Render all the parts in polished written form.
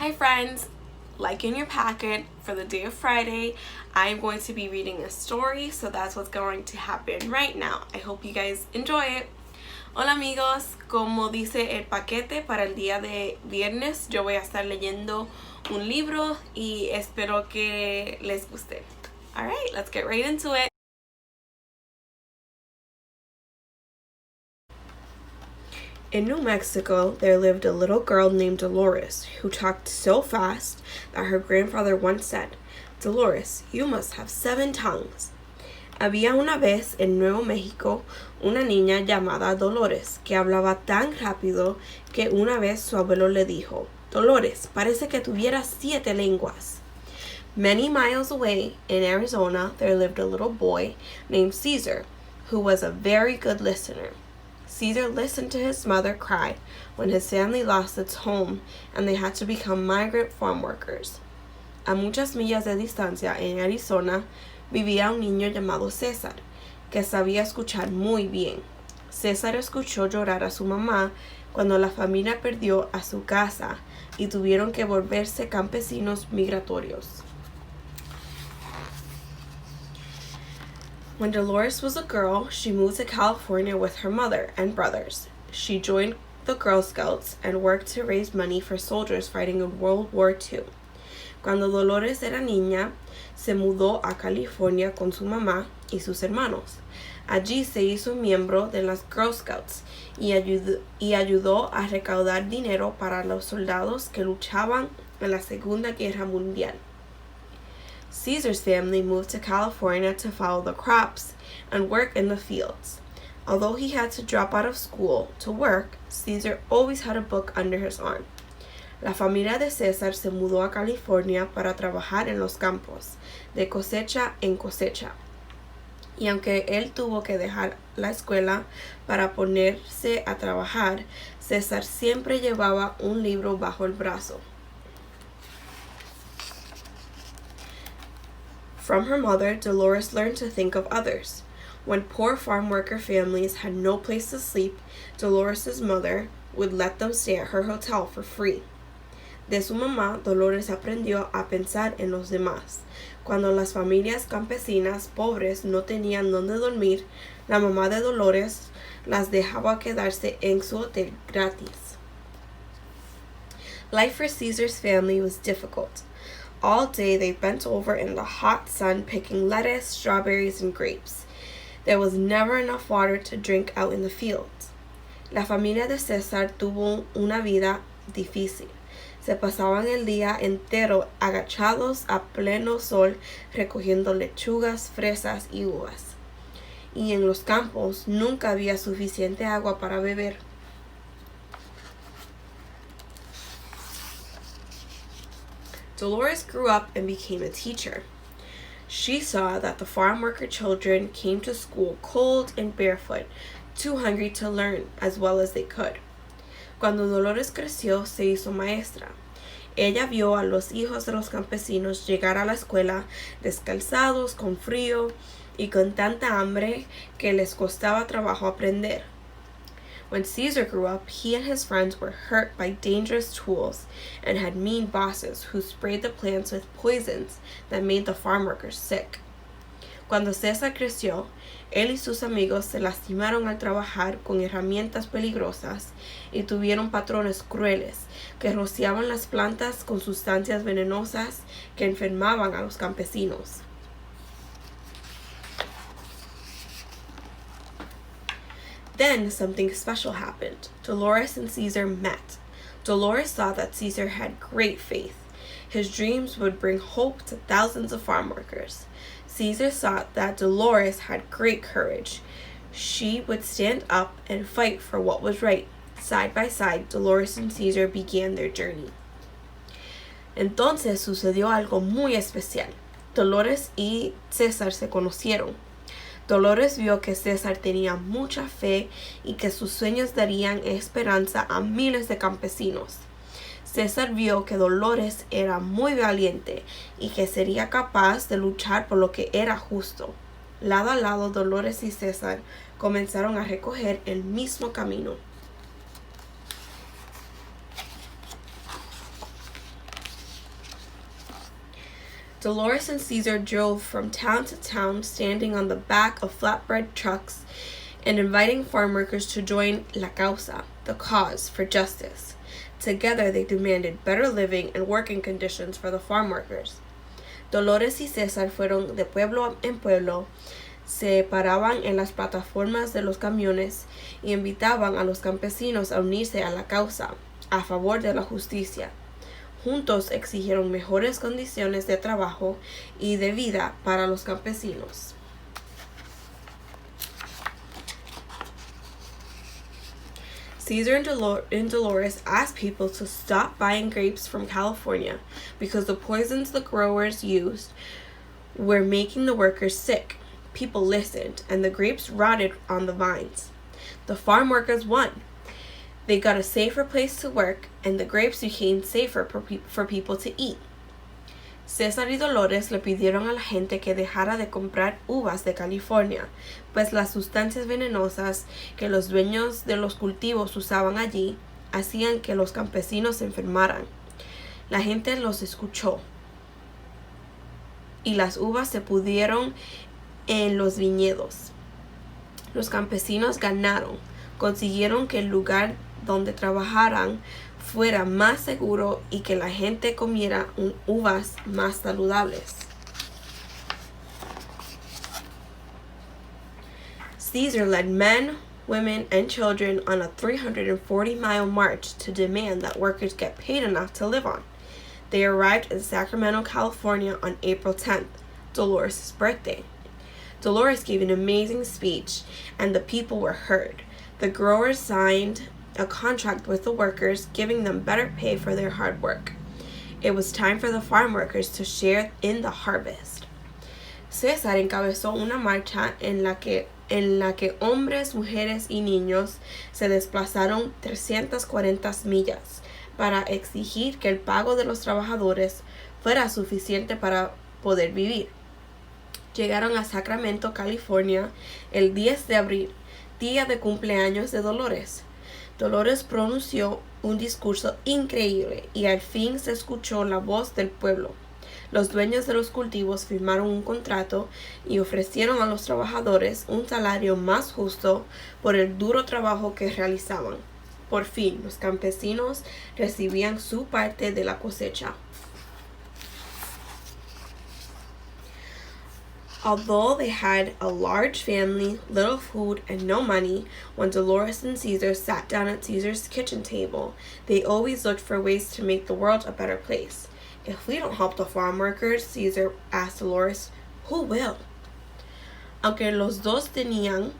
Hi friends, like in your packet for the day of Friday, I'm going to be reading a story, so that's what's going to happen right now. I hope you guys enjoy it. Hola amigos, como dice el paquete para el día de viernes, yo voy a estar leyendo un libro y espero que les guste. Alright, let's get right into it. In New Mexico, there lived a little girl named Dolores who talked so fast that her grandfather once said, "Dolores, you must have 7 tongues." Había una vez en Nuevo México una niña llamada Dolores que hablaba tan rápido que una vez su abuelo le dijo, "Dolores, parece que tuvieras 7 lenguas." Many miles away in Arizona, there lived a little boy named Caesar who was a very good listener. Caesar listened to his mother cry when his family lost its home and they had to become migrant farm workers. A muchas millas de distancia en Arizona vivía un niño llamado César, que sabía escuchar muy bien. César escuchó llorar a su mamá cuando la familia perdió a su casa y tuvieron que volverse campesinos migratorios. When Dolores was a girl, she moved to California with her mother and brothers. She joined the Girl Scouts and worked to raise money for soldiers fighting in World War II. Cuando Dolores era niña, se mudó a California con su mamá y sus hermanos. Allí se hizo miembro de las Girl Scouts y ayudó a recaudar dinero para los soldados que luchaban en la Segunda Guerra Mundial. Caesar's family moved to California to follow the crops and work in the fields. Although he had to drop out of school to work, Caesar always had a book under his arm. La familia de César se mudó a California para trabajar en los campos, de cosecha en cosecha. Y aunque él tuvo que dejar la escuela para ponerse a trabajar, César siempre llevaba un libro bajo el brazo. From her mother, Dolores learned to think of others. When poor farm worker families had no place to sleep, Dolores' mother would let them stay at her hotel for free. De su mamá, Dolores aprendió a pensar en los demás. Cuando las familias campesinas pobres no tenían dónde dormir, la mamá de Dolores las dejaba quedarse en su hotel gratis. Life for Caesar's family was difficult. All day they bent over in the hot sun picking lettuce, strawberries, and grapes. There was never enough water to drink out in the fields. La familia de César tuvo una vida difícil. Se pasaban el día entero agachados a pleno sol recogiendo lechugas, fresas y uvas. Y en los campos nunca había suficiente agua para beber. Dolores grew up and became a teacher. She saw that the farm worker children came to school cold and barefoot, too hungry to learn as well as they could. Cuando Dolores creció, se hizo maestra. Ella vio a los hijos de los campesinos llegar a la escuela descalzados, con frío y con tanta hambre que les costaba trabajo aprender. When Caesar grew up, he and his friends were hurt by dangerous tools and had mean bosses who sprayed the plants with poisons that made the farm workers sick. Cuando César creció, él y sus amigos se lastimaron al trabajar con herramientas peligrosas y tuvieron patrones crueles que rociaban las plantas con sustancias venenosas que enfermaban a los campesinos. Then something special happened. Dolores and Caesar met. Dolores saw that Caesar had great faith. His dreams would bring hope to thousands of farm workers. Caesar saw that Dolores had great courage. She would stand up and fight for what was right. Side by side, Dolores and Caesar began their journey. Entonces sucedió algo muy especial. Dolores y César se conocieron. Dolores vio que César tenía mucha fe y que sus sueños darían esperanza a miles de campesinos. César vio que Dolores era muy valiente y que sería capaz de luchar por lo que era justo. Lado a lado, Dolores y César comenzaron a recoger el mismo camino. Dolores and Caesar drove from town to town, standing on the back of flatbed trucks and inviting farm workers to join La Causa, the cause for justice. Together, they demanded better living and working conditions for the farm workers. Dolores y César fueron de pueblo en pueblo, se paraban en las plataformas de los camiones y invitaban a los campesinos a unirse a la causa a favor de la justicia. Juntos exigieron mejores condiciones de trabajo y de vida para los campesinos. Caesar and Dolores asked people to stop buying grapes from California because the poisons the growers used were making the workers sick. People listened, and the grapes rotted on the vines. The farm workers won. They got a safer place to work, and the grapes became safer for people to eat. César y Dolores le pidieron a la gente que dejara de comprar uvas de California, pues las sustancias venenosas que los dueños de los cultivos usaban allí hacían que los campesinos se enfermaran. La gente los escuchó y las uvas se pudrieron en los viñedos. Los campesinos ganaron, consiguieron que el lugar donde trabajaran fuera más seguro y que la gente comiera uvas más saludables. Caesar led men, women, and children on a 340-mile march to demand that workers get paid enough to live on. They arrived in Sacramento, California on April 10th, Dolores' birthday. Dolores gave an amazing speech, and the people were heard. The growers signed a contract with the workers, giving them better pay for their hard work. It was time for the farm workers to share in the harvest. César encabezó una marcha en la que hombres, mujeres y niños se desplazaron 340 millas para exigir que el pago de los trabajadores fuera suficiente para poder vivir. Llegaron a Sacramento, California, el 10 de abril, día de cumpleaños de Dolores. Dolores pronunció un discurso increíble y al fin se escuchó la voz del pueblo. Los dueños de los cultivos firmaron un contrato y ofrecieron a los trabajadores un salario más justo por el duro trabajo que realizaban. Por fin, los campesinos recibían su parte de la cosecha. Although they had a large family, little food, and no money, when Dolores and Caesar sat down at Caesar's kitchen table, they always looked for ways to make the world a better place. If we don't help the farm workers, Caesar asked Dolores, who will? Aunque los dos tenían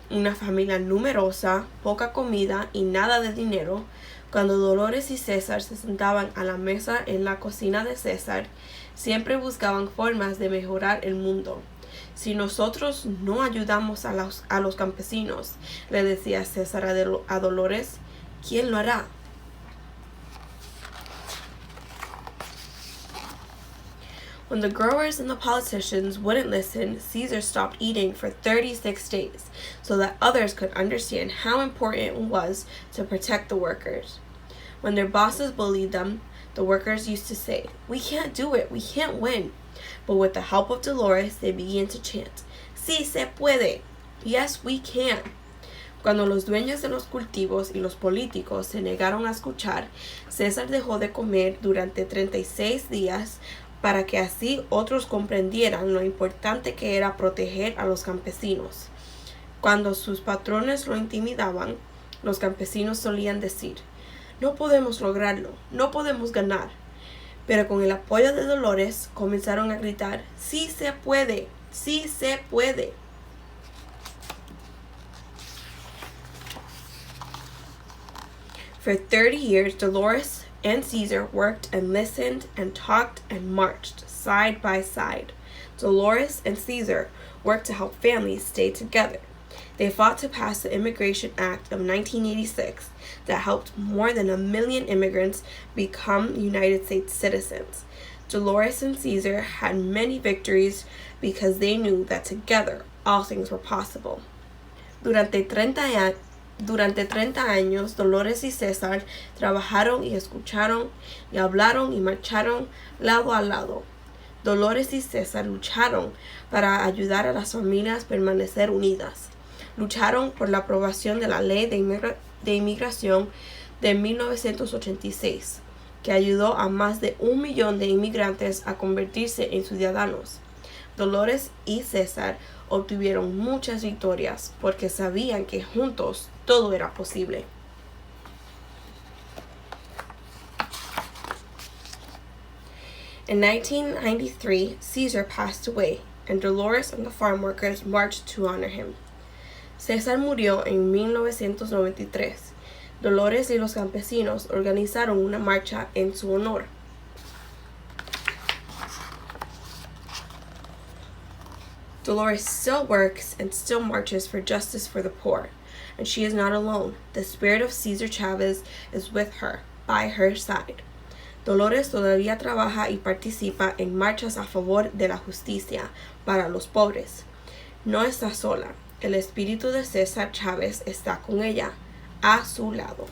una familia numerosa, poca comida y nada de dinero, cuando Dolores y César se sentaban a la mesa en la cocina de César, siempre buscaban formas de mejorar el mundo. Si nosotros no ayudamos a los campesinos, le decía César a Dolores, ¿quién lo hará? When the growers and the politicians wouldn't listen, Caesar stopped eating for 36 days so that others could understand how important it was to protect the workers. When their bosses bullied them, the workers used to say, we can't do it, we can't win. But with the help of Dolores, they began to chant, sí se puede, yes we can. Cuando los dueños de los cultivos y los políticos se negaron a escuchar, César dejó de comer durante 36 días para que así otros comprendieran lo importante que era proteger a los campesinos. Cuando sus patrones lo intimidaban, los campesinos solían decir, no podemos lograrlo, no podemos ganar. Pero con el apoyo de Dolores comenzaron a gritar, sí se puede, sí se puede. For 30 years, Dolores and Caesar worked and listened and talked and marched side by side. Dolores and Caesar worked to help families stay together. They fought to pass the Immigration Act of 1986 that helped more than 1 million immigrants become United States citizens. Dolores and Caesar had many victories because they knew that together all things were possible. Durante 30 años, Dolores y César trabajaron y escucharon y hablaron y marcharon lado a lado. Dolores y César lucharon para ayudar a las familias a permanecer unidas. Lucharon por la aprobación de la Ley de Inmigración de 1986, que ayudó a más de 1 millón de inmigrantes a convertirse en ciudadanos. Dolores y César obtuvieron muchas victorias porque sabían que juntos todo era posible. In 1993, Caesar passed away, and Dolores and the farm workers marched to honor him. César murió en 1993. Dolores y los campesinos organizaron una marcha en su honor. Dolores still works and still marches for justice for the poor, and she is not alone. The spirit of Cesar Chavez is with her, by her side. Dolores todavía trabaja y participa en marchas a favor de la justicia para los pobres. No está sola. El espíritu de César Chávez está con ella, a su lado.